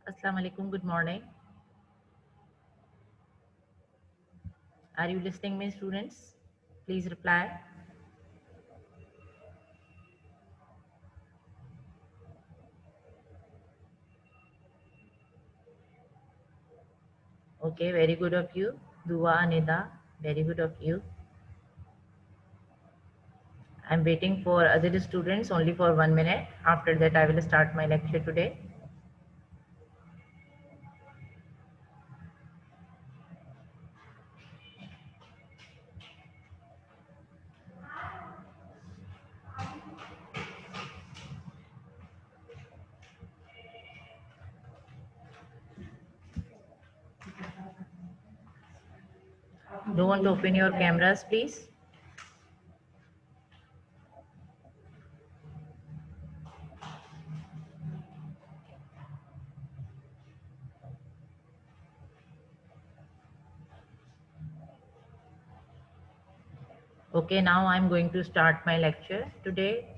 Assalamu alaikum. Good morning. Are you listening, my students? Please reply. Okay, very good of you. Dua Anida, very good of you. I'm waiting for other students only for 1 minute. After that, I will start my lecture today. Don't open your cameras, please. Okay, now I'm going to start my lecture today.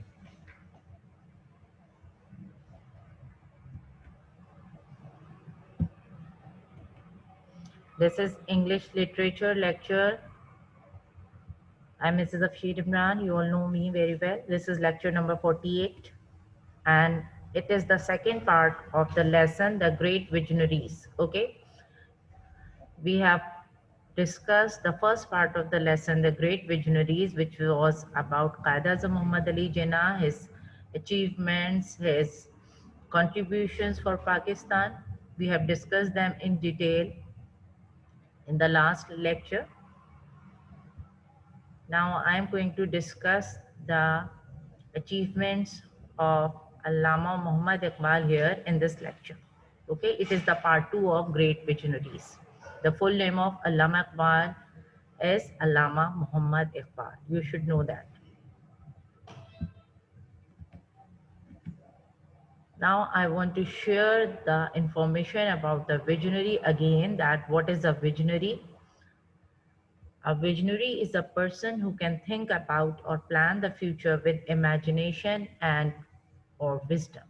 This is English literature lecture. I'm Mrs. Afsheed Imran. You all know me very well. This is lecture number 48. And it is the second part of the lesson, the great visionaries. Okay, we have discussed the first part of the lesson, the great visionaries, which was about Qaida Azam Muhammad Ali Jinnah, his achievements, his contributions for Pakistan. We have discussed them in detail in the last lecture. Now I am going to discuss the achievements of Allama Muhammad Iqbal here in this lecture. Okay, it is the part 2 of Great Visionaries. The full name of Allama Iqbal is Allama Muhammad Iqbal. You should know that. Now I want to share the information about the visionary again, that what is a visionary? A visionary is a person who can think about or plan the future with imagination and or wisdom.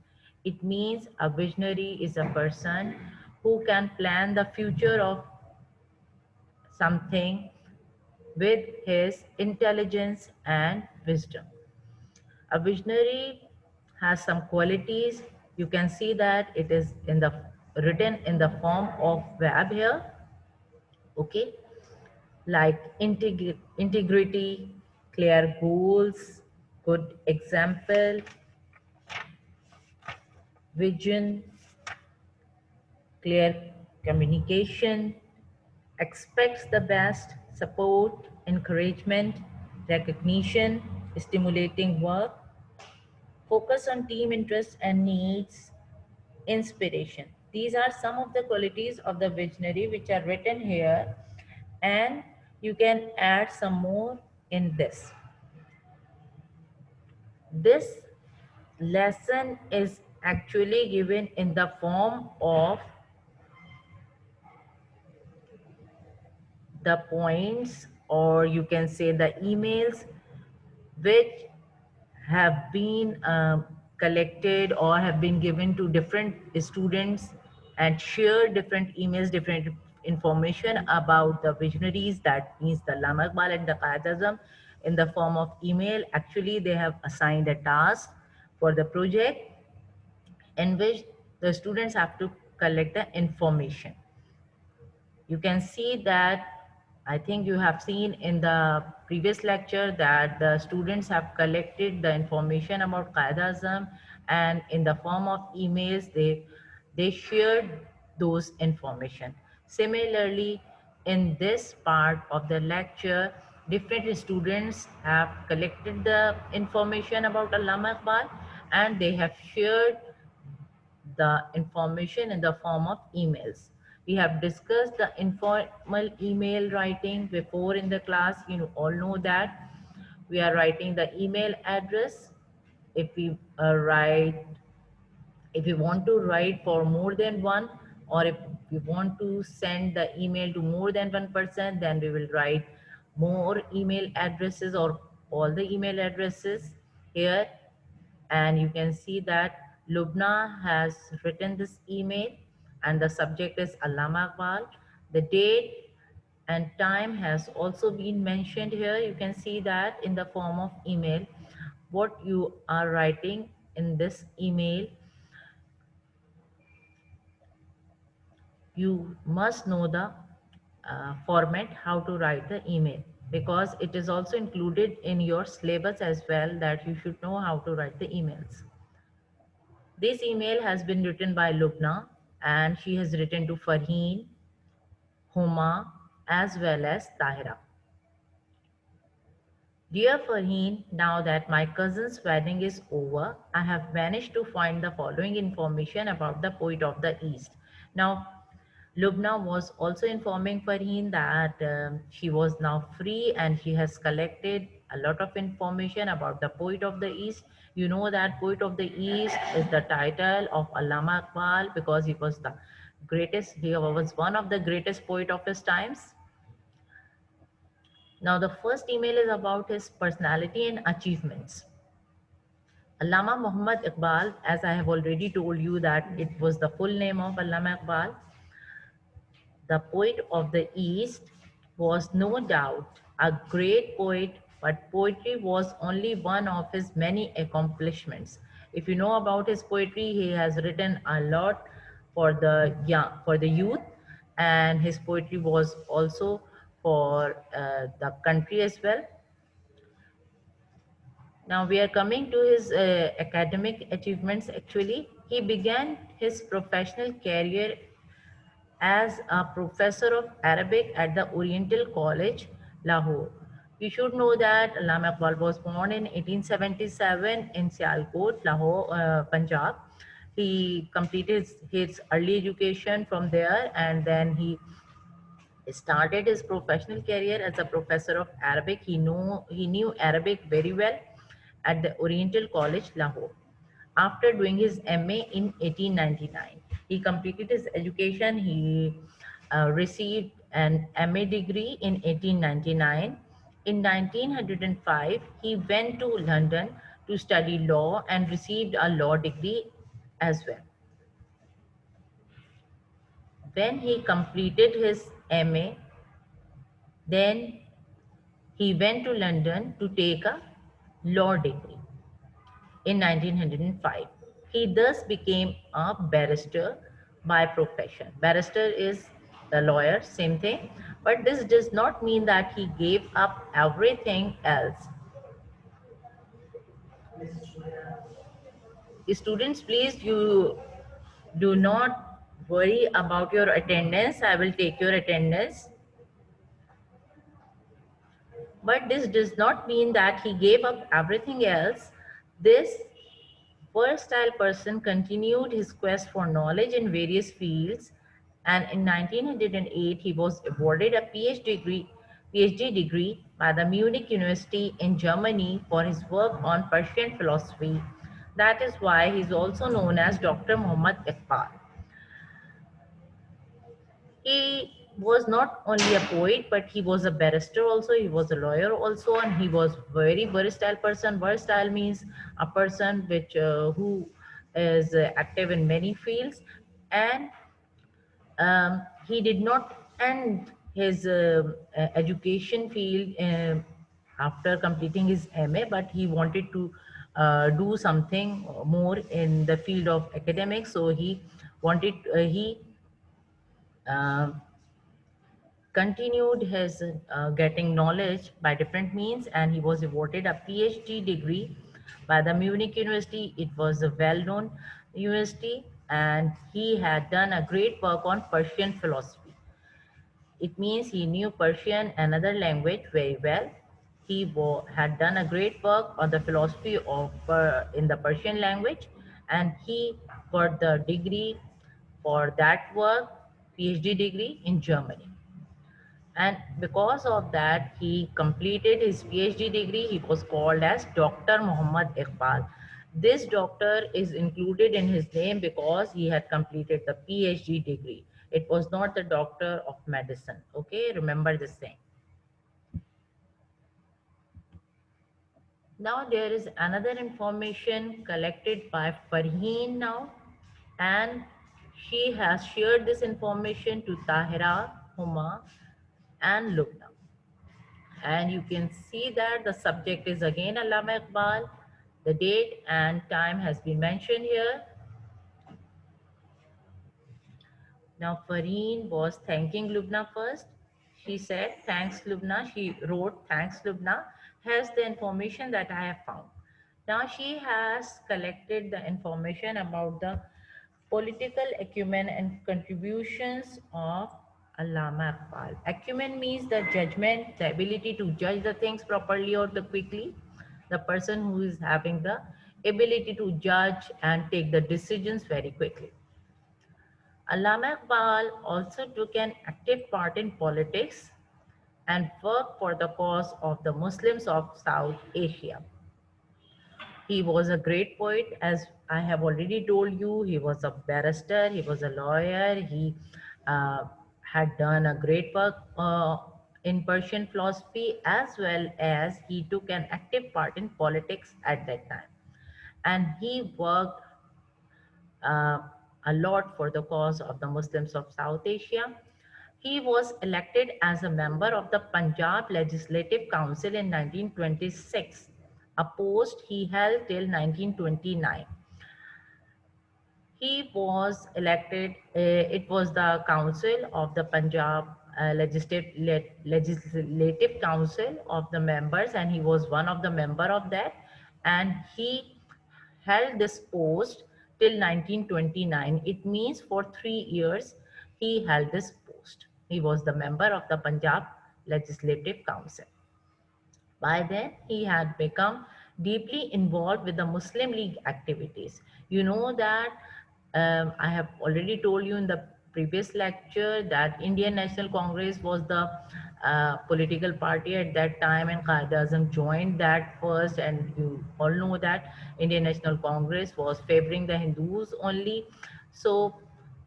It means a visionary is a person who can plan the future of something with his intelligence and wisdom. A visionary has some qualities. You can see that it is in the written in the form of verb here. Okay, like integrity, clear goals, good example, vision, clear communication, expects the best, support, encouragement, recognition, stimulating work, focus on team interests and needs, inspiration. These are some of the qualities of the visionary which are written here, and you can add some more in this. This lesson is actually given in the form of the points, or you can say the emails which have been collected or have been given to different students and share different emails, different information about the visionaries, that means the Allama Iqbal and the Qaid Azam, in the form of email. Actually, they have assigned a task for the project in which the students have to collect the information. You can see that, I think you have seen in the previous lecture, that the students have collected the information about Qaeda Azam, and in the form of emails, they shared those information. Similarly, in this part of the lecture, different students have collected the information about Allama Iqbal, and they have shared the information in the form of emails. We have discussed the informal email writing before in the class. You all know that we are writing the email address. If we if we want to write for more than one, or if we want to send the email to more than one person, then we will write more email addresses or all the email addresses here. And you can see that Lubna has written this email. and the subject is Allama Iqbal. The date and time has also been mentioned here. You can see that in the form of email. What you are writing in this email, you must know the format how to write the email, because it is also included in your syllabus as well, that you should know how to write the emails. This email has been written by Lubna, and she has written to Farheen, Huma, as well as Tahira. Dear Farheen, now that my cousin's wedding is over, I have managed to find the following information about the poet of the East. Now, Lubna was also informing Farheen that she was now free and she has collected a lot of information about the poet of the East. You know that poet of the East is the title of Allama Iqbal, because he was the greatest, he was one of the greatest poet of his times. Now, the first email is about his personality and achievements. Allama Muhammad Iqbal, as I have already told you that it was the full name of Allama Iqbal, the poet of the East, was no doubt a great poet, but poetry was only one of his many accomplishments. If you know about his poetry, he has written a lot for the young, for the youth, and his poetry was also for the country as well. Now we are coming to his academic achievements. Actually, he began his professional career as a professor of Arabic at the Oriental College, Lahore. You should know that Allama Iqbal was born in 1877 in Sialkot, Lahore, Punjab. He completed his early education from there, and then he started his professional career as a professor of Arabic. He knew Arabic very well at the Oriental College, Lahore. After doing his MA in 1899, he completed his education. He received an MA degree in 1899. In 1905, he went to London to study law and received a law degree as well. When he completed his MA, then he went to London to take a law degree in 1905. He thus became a barrister by profession. Barrister is the lawyer, same thing, but this does not mean that he gave up everything else. Students, please, you do not worry about your attendance. I will take your attendance. But this does not mean that he gave up everything else. This versatile person continued his quest for knowledge in various fields, and in 1908 he was awarded a PhD degree by the Munich University in Germany for his work on Persian philosophy. That is why he is also known as Dr. Muhammad Iqbal. He was not only a poet, but he was a barrister also, he was a lawyer also, and he was very versatile person. Versatile means a person which who is active in many fields, and he did not end his education field after completing his MA, but he wanted to do something more in the field of academics. So he wanted he um continued his getting knowledge by different means, and he was awarded a PhD degree by the Munich University. It was a well-known university, and he had done a great work on Persian philosophy. It means he knew Persian, another language, very well. He had done a great work on the philosophy of in the Persian language, and he got the degree for that work, PhD degree in Germany. And because of that, he completed his PhD degree. He was called as Dr. Muhammad Iqbal. This doctor is included in his name because he had completed the PhD degree. It was not the doctor of medicine. Okay, remember this thing. Now there is another information collected by Farheen now, and She has shared this information to Tahira, Huma, and Lubna. And you can see that the subject is again Allama Iqbal. The date and time has been mentioned here. Now, Fareen was thanking Lubna first. She said, thanks, Lubna. She wrote, thanks, Lubna. Here's the information that I have found. Now, she has collected the information about the political acumen and contributions of Allama Iqbal. Acumen means the judgment, the ability to judge the things properly or the quickly. The person who is having the ability to judge and take the decisions very quickly. Allama Iqbal also took an active part in politics and worked for the cause of the Muslims of South Asia. He was a great poet, as I have already told you. He was a barrister, he was a lawyer, he uh, had done a great work in Persian philosophy, as well as he took an active part in politics at that time. And he worked uh, a lot for the cause of the Muslims of South Asia. He was elected as a member of the Punjab Legislative Council in 1926, a post he held till 1929. He was elected, it was the council of the Punjab Legislative Council of the members, and he was one of the member of that. And he held this post till 1929. It means for 3 years he held this post. He was the member of the Punjab Legislative Council. By then, he had become deeply involved with the Muslim League activities. You know that I have already told you in the previous lecture that Indian National Congress was the political party at that time, and Qaeda-Azam joined that first. And you all know that Indian National Congress was favoring the Hindus only. So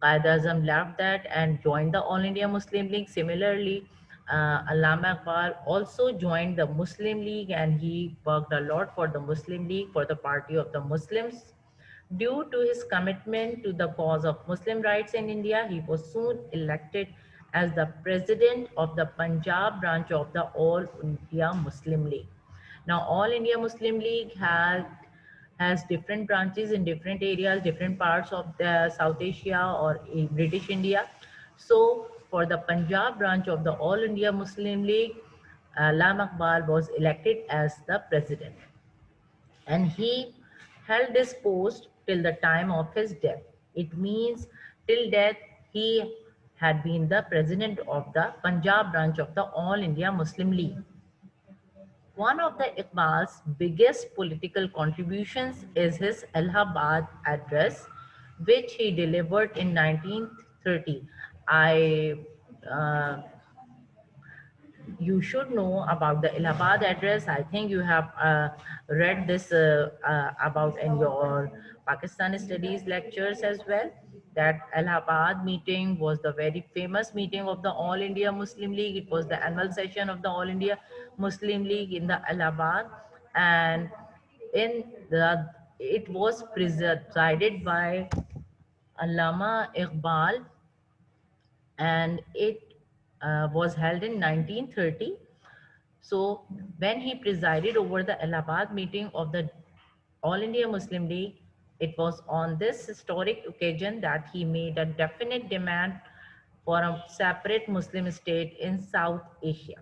Qaeda-Azam left that and joined the All India Muslim League. Similarly, Allama Iqbal also joined the Muslim League, and he worked a lot for the Muslim League, for the party of the Muslims. Due to his commitment to the cause of Muslim rights in India, he was soon elected as the president of the Punjab branch of the All India Muslim League. Now, All India Muslim League has different branches in different areas, different parts of the South Asia or in British India. So for the Punjab branch of the All India Muslim League, Allama Iqbal was elected as the president. And he held this post till the time of his death. It means till death he had been the president of the Punjab branch of the All India Muslim League. One of the Iqbal's biggest political contributions is his Allahabad address, which he delivered in 1930. I You should know about the Allahabad address. I think you have read this about in your Pakistan studies lectures as well. That Allahabad meeting was the very famous meeting of the All India Muslim League. It was the annual session of the All India Muslim League in the Allahabad, and in the it was presided by Allama Iqbal, and it was held in 1930. So when he presided over the Allahabad meeting of the All India Muslim League, it was on this historic occasion that he made a definite demand for a separate Muslim state in South Asia.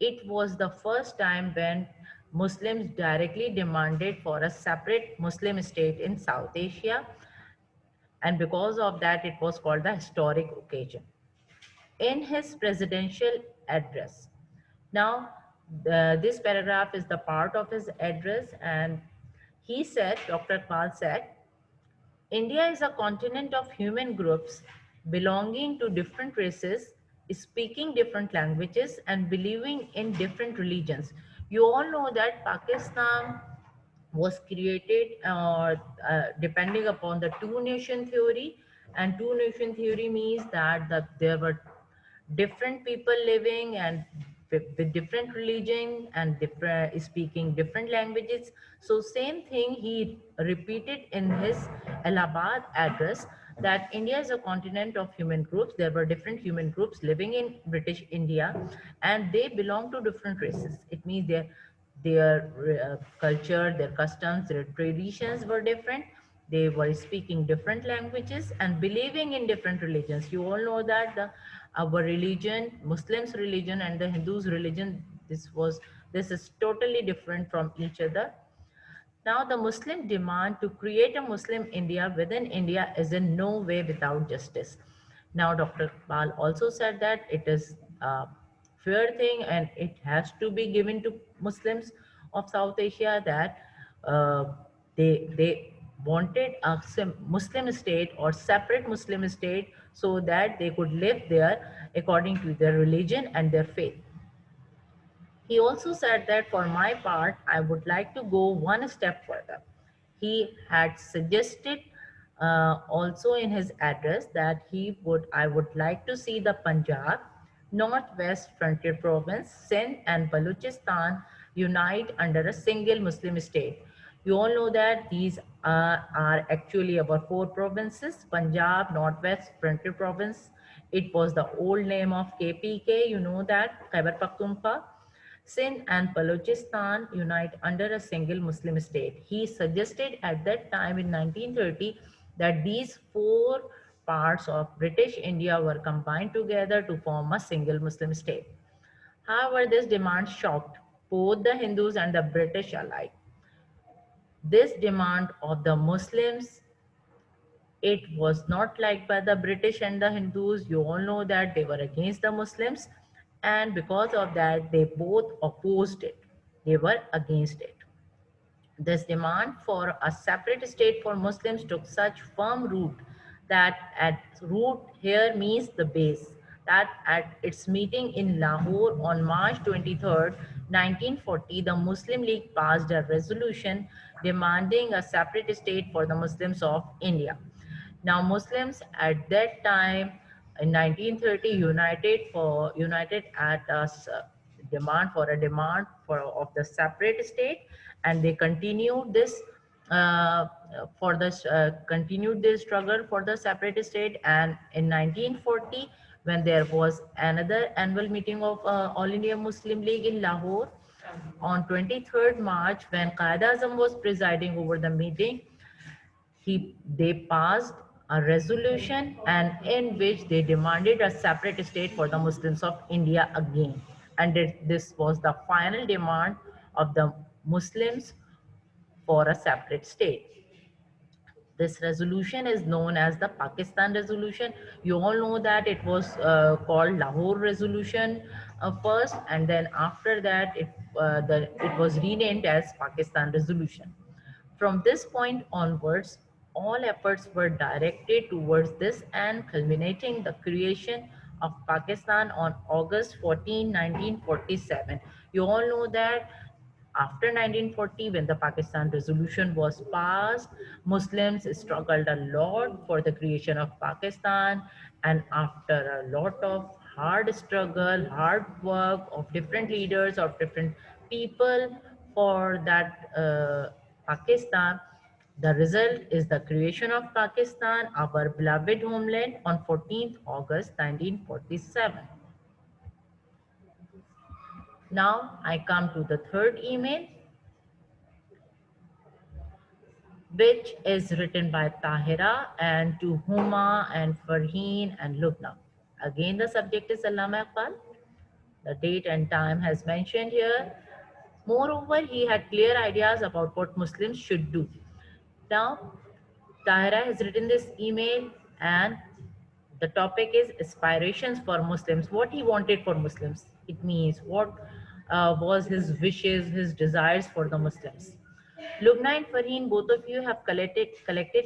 It was the first time when Muslims directly demanded for a separate Muslim state in South Asia, and because of that, it was called the historic occasion. In his presidential address, now, this paragraph is the part of his address, and he said, Dr. Iqbal said, India is a continent of human groups belonging to different races, speaking different languages, and believing in different religions. You all know that Pakistan was created depending upon the two nation theory, and two nation theory means that there were different people living and with different religion and different speaking different languages. So same thing he repeated in his Allahabad address, that India is a continent of human groups. There were different human groups living in British India, and they belong to different races. It means their culture, their customs, their traditions were different. They were speaking different languages and believing in different religions. You all know that our religion, Muslims religion and the Hindus religion, this is totally different from each other. Now, the Muslim demand to create a Muslim India within India is in no way without justice. Now, Dr. Pal also said that it is a fair thing and it has to be given to Muslims of South Asia, that uh, they wanted a Muslim state or separate Muslim state so that they could live there according to their religion and their faith. He also said that for my part, I would like to go one step further. He had suggested also in his address that I would like to see the Punjab, Northwest Frontier Province, Sindh and Balochistan unite under a single Muslim state. You all know that these are actually our four provinces: Punjab, Northwest Frontier Province. It was the old name of KPK, you know that, Khyber Pakhtunkhwa. Sindh and Balochistan unite under a single Muslim state. He suggested at that time in 1930 that these four parts of British India were combined together to form a single Muslim state. However, this demand shocked both the Hindus and the British alike. This demand of the Muslims, it was not liked by the British and the Hindus. You all know that they were against the Muslims, and because of that, they both opposed it. They were against it. This demand for a separate state for Muslims took such firm root that at root here means the base, that at its meeting in Lahore on March 23rd, 1940, the Muslim League passed a resolution demanding a separate state for the Muslims of India. Now, Muslims at that time in 1930 united at a demand for of the separate state, and they uh, continued this struggle for the separate state. And in 1940, when there was another annual meeting of All India Muslim League in Lahore on 23rd March, when Qaeda Azam was presiding over the meeting, they passed a resolution, and in which they demanded a separate state for the Muslims of India again. And this was the final demand of the Muslims for a separate state. This resolution is known as the Pakistan resolution. You all know that it was called Lahore resolution first, and then after that it was renamed as Pakistan resolution. From this point onwards, all efforts were directed towards this and culminating the creation of Pakistan on August 14, 1947. You all know that after 1940, when the Pakistan resolution was passed, Muslims struggled a lot for the creation of Pakistan. And after a lot of hard struggle, hard work of different leaders, of different people for that Pakistan, the result is the creation of Pakistan, our beloved homeland, on 14th August 1947. Now I come to the third email, which is written by Tahira and to Huma and Farheen and Lubna. Again, the subject is Allama Iqbal. The date and time has mentioned here. Moreover, he had clear ideas about what Muslims should do. Now, Tahira has written this email, and the topic is aspirations for Muslims. What he wanted for Muslims. It means what was his wishes, his desires for the Muslims. Lubna and Farheen, both of you have collected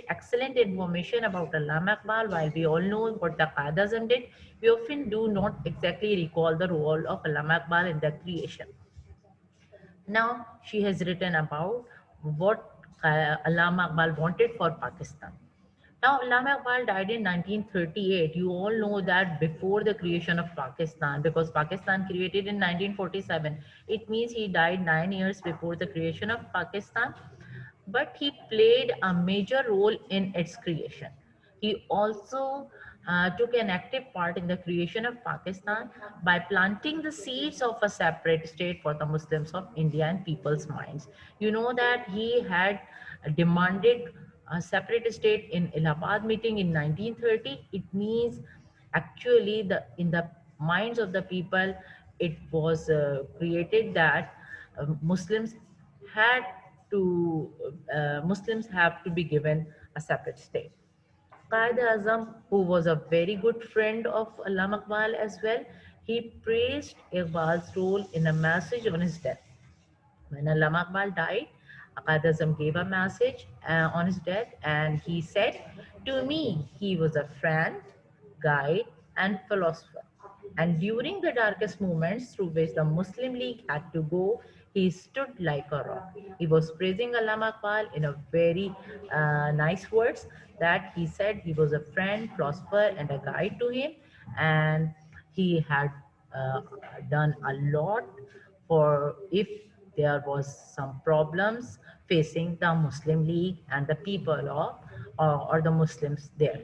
excellent information about Allama Iqbal. While we all know what the Qaeda did, we often do not exactly recall the role of Allama Iqbal in their creation. Now, she has written about what Allama Iqbal wanted for Pakistan. Now, Allama Iqbal died in 1938. You all know that before the creation of Pakistan, because Pakistan created in 1947. It means he died 9 years before the creation of Pakistan, but he played a major role in its creation. He also took an active part in the creation of Pakistan by planting the seeds of a separate state for the Muslims of India and people's minds. You know that he had demanded a separate state in Allahabad meeting in 1930. It means actually in the minds of the people, it was created that Muslims had Muslims have to be given a separate state. Qaid Azam, who was a very good friend of Allama Iqbal as well, he praised Iqbal's role in a message on his death. When Allama Iqbal died, Qaid Azam gave a message on his death, and he said, "To me, he was a friend, guide, and philosopher. And during the darkest moments through which the Muslim League had to go, he stood like a rock." He was praising Allama Iqbal in a very nice words, that he said he was a friend, philosopher, and a guide to him, and he had uh, done a lot for if there was some problems facing the Muslim League and the people of or the Muslims there.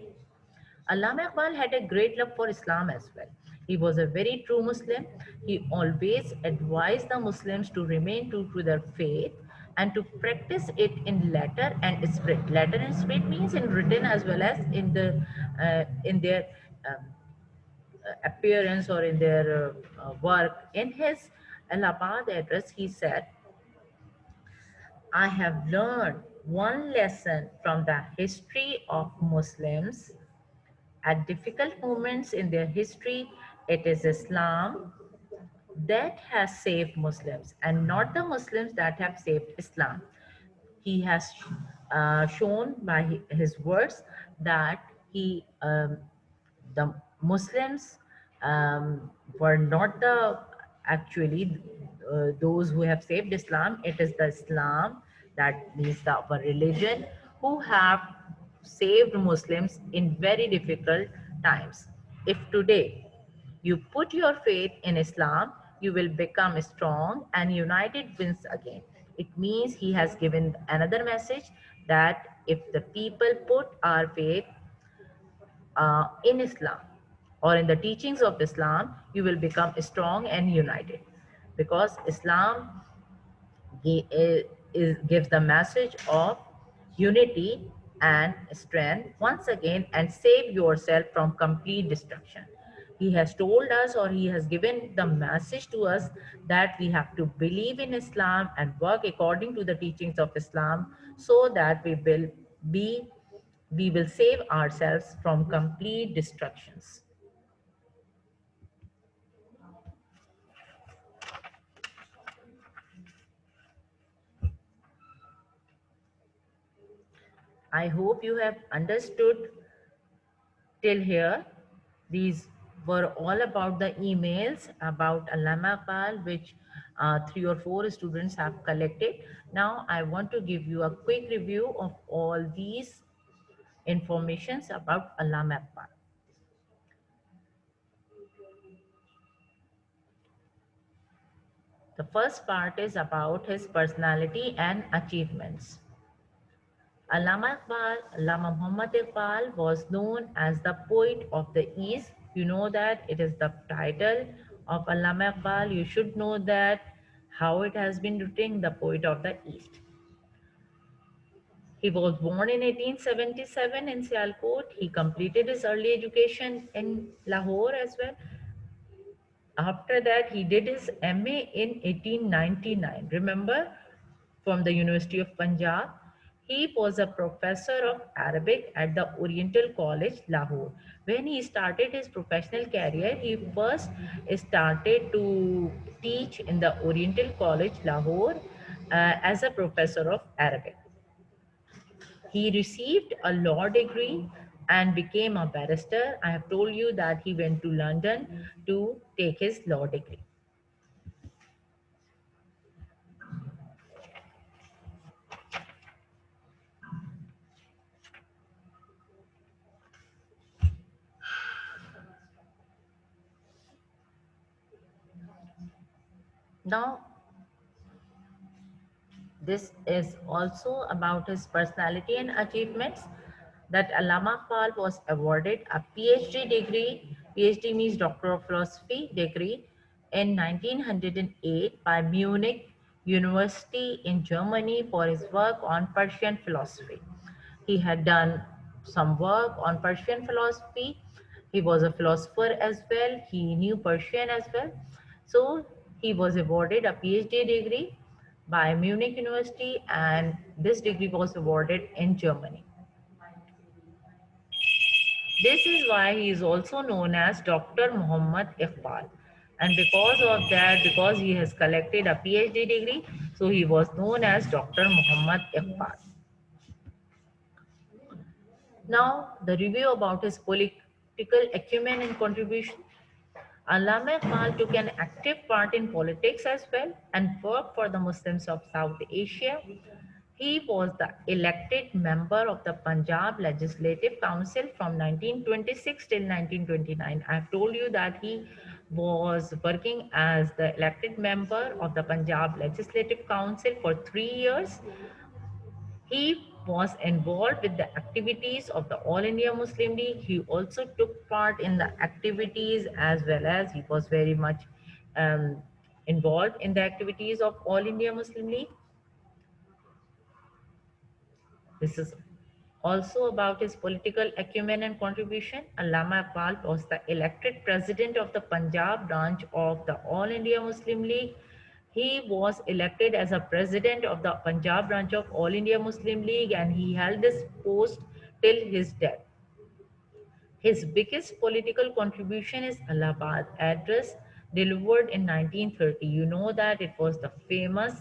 Allama Iqbal had a great love for Islam as well. He was a very true Muslim. He always advised the Muslims to remain true to their faith and to practice it in letter and spirit. Letter and spirit means in written as well as in their um, appearance or in their work. In his Allahabad address, he said, "I have learned one lesson from the history of Muslims. At difficult moments in their history, it is Islam that has saved Muslims and not the Muslims that have saved Islam." He has shown by his words that the Muslims were not the actually those who have saved Islam. It is the Islam, that means our religion, who have saved Muslims in very difficult times. If today you put your faith in Islam, you will become strong and united wins again. It means he has given another message that if the people put our faith in Islam or in the teachings of Islam, you will become strong and united, because Islam gives the message of unity and strength once again, and save yourself from complete destruction. He has told us, or he has given the message to us, that we have to believe in Islam and work according to the teachings of Islam, so that be we will save ourselves from complete destructions. I hope you have understood till here. These were all about the emails about Allama Iqbal, which three or four students have collected. Now I want to give you a quick review of all these informations about Allama Iqbal. The first part is about his personality and achievements. Allama Iqbal, Allama Muhammad Iqbal, was known as the poet of the East. You know that it is the title of Allama Iqbal. You should know that how it has been written, the poet of the East. He was born in 1877 in Sialkot. He completed his early education in Lahore as well. After that, he did his MA in 1899. Remember, from the University of Punjab. He was a professor of Arabic at the Oriental College, Lahore. When he started his professional career, he first started to teach in the Oriental College, Lahore, as a professor of Arabic. He received a law degree and became a barrister. I have told you that he went to London to take his law degree. Now, this is also about his personality and achievements. that Allama Iqbal was awarded a PhD degree, PhD means Doctor of Philosophy degree, in 1908 by Munich University in Germany for his work on Persian philosophy. He had done some work on Persian philosophy. He was a philosopher as well. He knew Persian as well. So he was awarded a PhD degree by Munich University, and this degree was awarded in Germany. This is why he is also known as Dr. Muhammad Iqbal. And because of that, because he has collected a PhD degree, so he was known as Dr. Muhammad Iqbal. Now, the review about his political acumen and contribution. Allama Iqbal took an active part in politics as well and worked for the Muslims of South Asia. He was the elected member of the Punjab Legislative Council from 1926 till 1929. I've told you that he was working as the elected member of the Punjab Legislative Council for 3 years. He was involved with the activities of the All India Muslim League. He also took part in the activities, as well as he was very much um, involved in the activities of All India Muslim League. This is also about his political acumen and contribution. Allama Iqbal was the elected president of the Punjab branch of the All India Muslim League. He was elected as a president of the Punjab branch of All India Muslim League, and he held this post till his death. His biggest political contribution is Allahabad address delivered in 1930. You know that it was the famous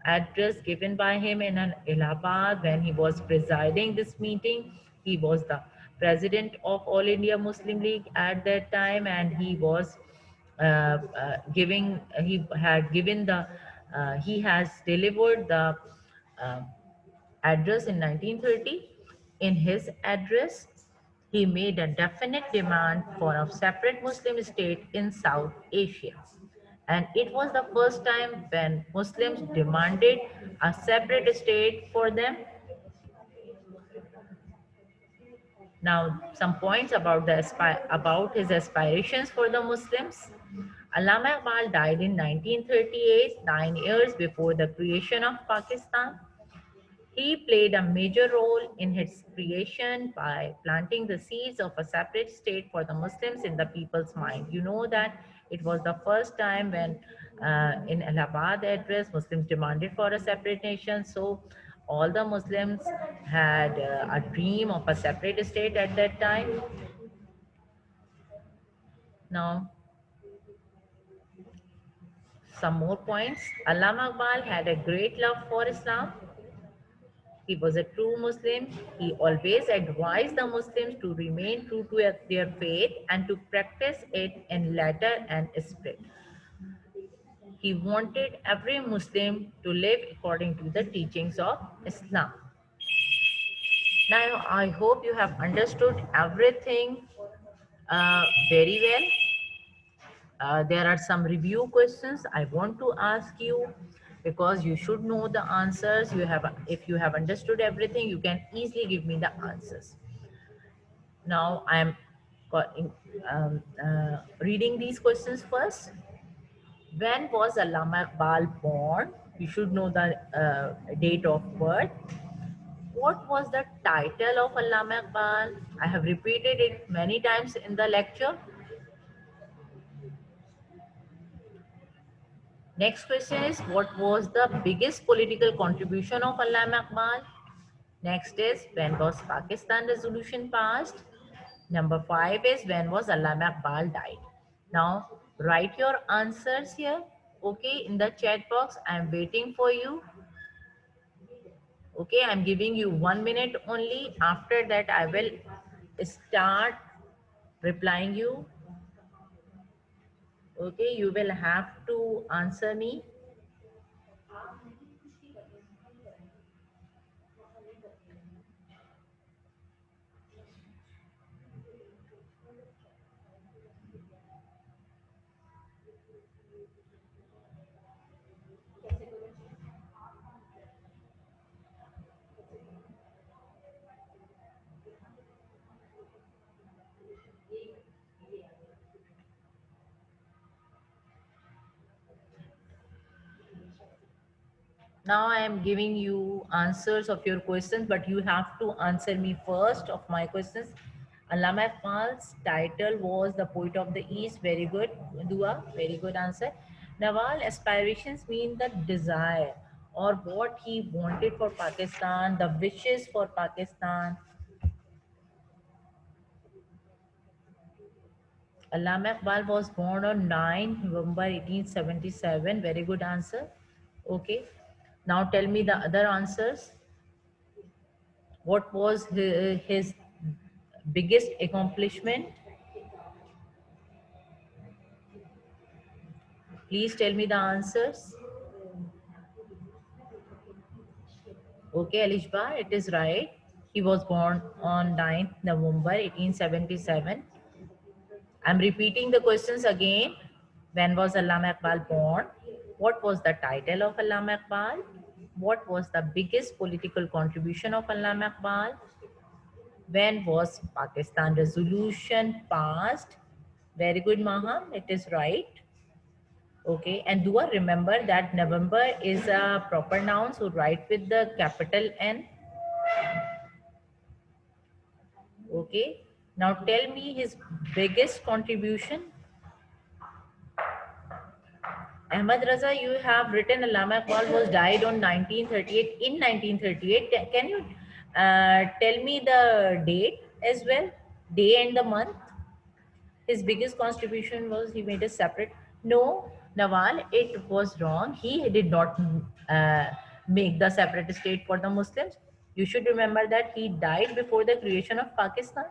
address given by him in an Allahabad when he was presiding this meeting. He was the president of All India Muslim League at that time, and he was he had given the, he has delivered the uh, address in 1930. In his address, he made a definite demand for a separate Muslim state in South Asia. And it was the first time when Muslims demanded a separate state for them. Now, some points about about his aspirations for the Muslims. Allama Iqbal died in 1938, 9 years before the creation of Pakistan. He played a major role in its creation by planting the seeds of a separate state for the Muslims in the people's mind. You know that it was the first time when in Allahabad address, Muslims demanded for a separate nation. So all the Muslims had a dream of a separate state at that time. Now, some more points. Allama Iqbal had a great love for Islam. He was a true Muslim. He always advised the Muslims to remain true to their faith and to practice it in letter and spirit. He wanted every Muslim to live according to the teachings of Islam. Now, I hope you have understood everything very well. There are some review questions I want to ask you because you should know the answers. If you have understood everything, you can easily give me the answers. Now I'm reading these questions first. When was Allama Iqbal born? You should know the date of birth. What was the title of Allama Iqbal? I have repeated it many times in the lecture. Next question is, what was the biggest political contribution of Allama Iqbal? Next is, when was Pakistan resolution passed? Number 5 is, when was Allama Iqbal died? Now, write your answers here, okay, in the chat box. I am waiting for you. Okay, I'm giving you 1 minute only. After that, I will start replying you. Okay, you will have to answer me. Now I am giving you answers of your questions, but you have to answer me first of my questions. Allama Iqbal's title was the Poet of the East. Very good, Dua. Very good answer. Nawal aspirations mean the desire or what he wanted for Pakistan, the wishes for Pakistan. Allama Iqbal was born on 9 November 1877. Very good answer. Okay. Now tell me the other answers. What was his biggest accomplishment? Please tell me the answers. Okay, Alishba, it is right. He was born on 9th November 1877. I'm repeating the questions again. When was Allama Iqbal born? What was the title of Allama Iqbal? What was the biggest political contribution of Allama Iqbal? When was Pakistan resolution passed? Very good, Maham. It is right. Okay, and do I remember that November is a proper noun, so write with the capital N. Okay, now tell me his biggest contribution. Ahmad Raza, you have written Allama Iqbal was died on 1938. In 1938, can you tell me the date as well? Day and the month? His biggest contribution was he made a separate. No, Nawal, it was wrong. He did not uh, make the separate state for the Muslims. You should remember that he died before the creation of Pakistan.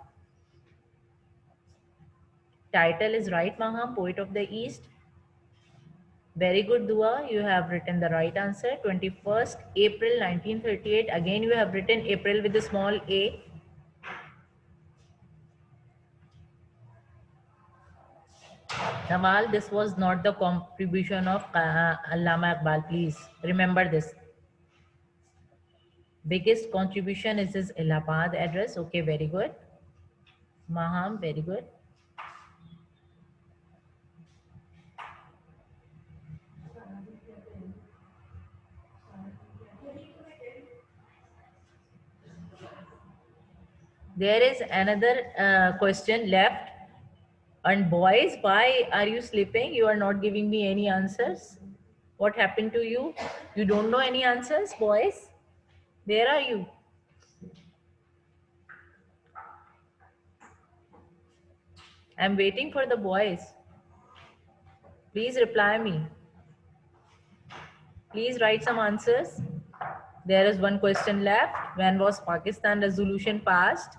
Title is right, Maham, Poet of the East. Very good, Dua. You have written the right answer. 21st April 1938. Again, you have written April with a small a. Nawal, this was not the contribution of Allama Iqbal. Please remember this. Biggest contribution is his Allahabad address. Okay, very good. Maham, very good. There is another question left. And boys, why are you sleeping? You are not giving me any answers. What happened to you? You don't know any answers, boys? Where are you? I'm waiting for the boys. Please reply me. Please write some answers. There is one question left. When was Pakistan resolution passed?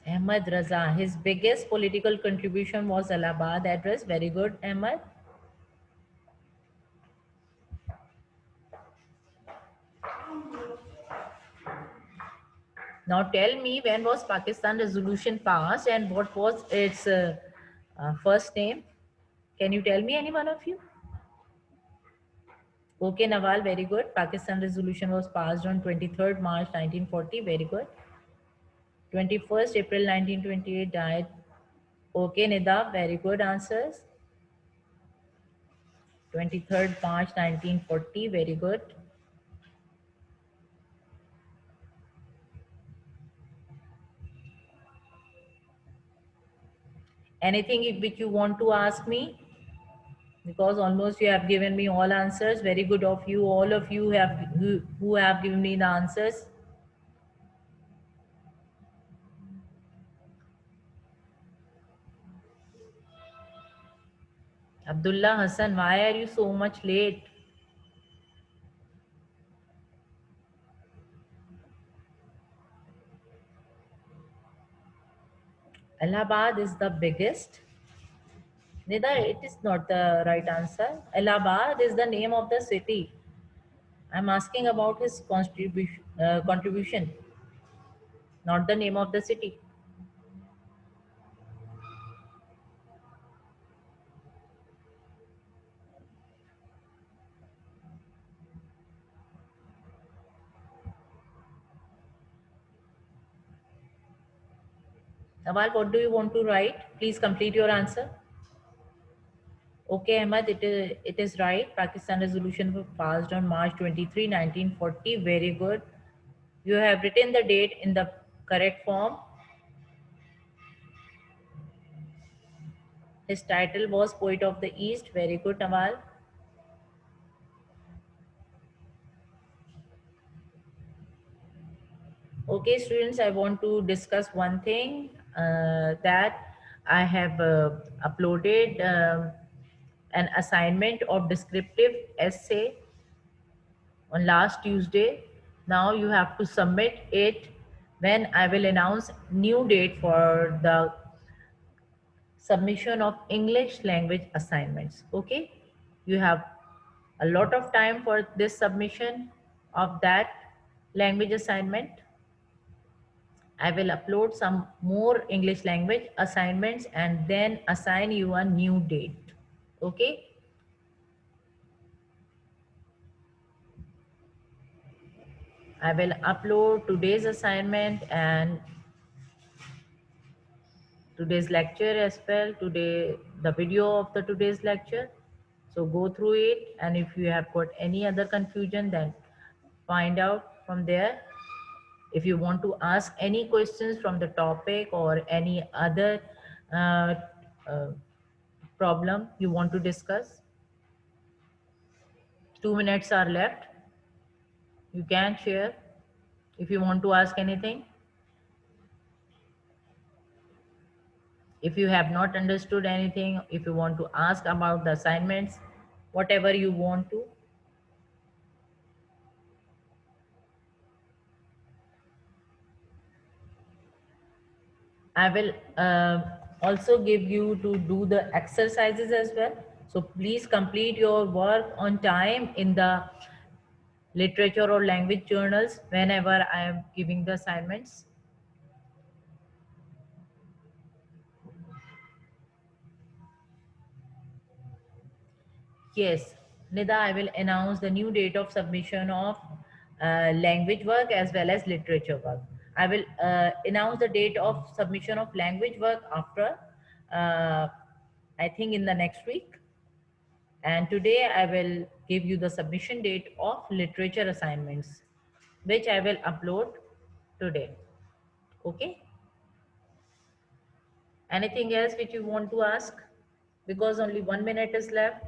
Ahmad Raza, his biggest political contribution was Allahabad address. Very good, Ahmad. Now tell me, when was Pakistan resolution passed and what was its first name? Can you tell me, any one of you? Okay, Nawal, very good. Pakistan resolution was passed on 23rd March 1940. Very good. 21st April 1928 died. Okay, Nida, very good answers. 23rd March 1940. Very good. Anything which you want to ask me? Because almost you have given me all answers. Very good of you. All of you who have given me the answers. Abdullah Hassan, why are you so much late? Allahabad is the biggest. Nida, it is not the right answer. Allahabad is the name of the city. I'm asking about his contribution, not the name of the city. Nawal, what do you want to write? Please complete your answer. Okay, Ahmad, it is right. Pakistan resolution was passed on March 23, 1940. Very good. You have written the date in the correct form. His title was Poet of the East. Very good, Nawal. Okay, students, I want to discuss one thing that I have uploaded an assignment of descriptive essay on last Tuesday. Now you have to submit it when I will announce new date for the submission of English language assignments. Okay, you have a lot of time for this submission of that language assignment. I will upload some more English language assignments and then assign you a new date. Okay. I will upload today's assignment and today's lecture as well. Today, the video of the today's lecture. So go through it. And if you have got any other confusion, then find out from there. If you want to ask any questions from the topic or any other uh, uh, problem you want to discuss, 2 minutes are left. You can share if you want to ask anything. If you have not understood anything, if you want to ask about the assignments, whatever you want to. I will also give you to do the exercises as well. So please complete your work on time in the literature or language journals whenever I am giving the assignments. Yes, Nida, I will announce the new date of submission of language work as well as literature work. I will announce the date of submission of language work after, uh, I think, in the next week. And today I will give you the submission date of literature assignments, which I will upload today. Okay? Anything else which you want to ask? Because only 1 minute is left.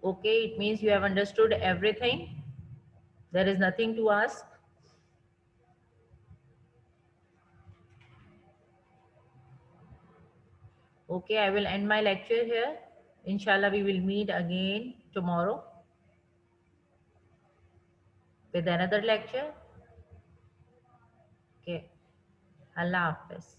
Okay, it means you have understood everything. There is nothing to ask. Okay, I will end my lecture here. Inshallah, we will meet again tomorrow with another lecture. Okay, Allah Hafiz.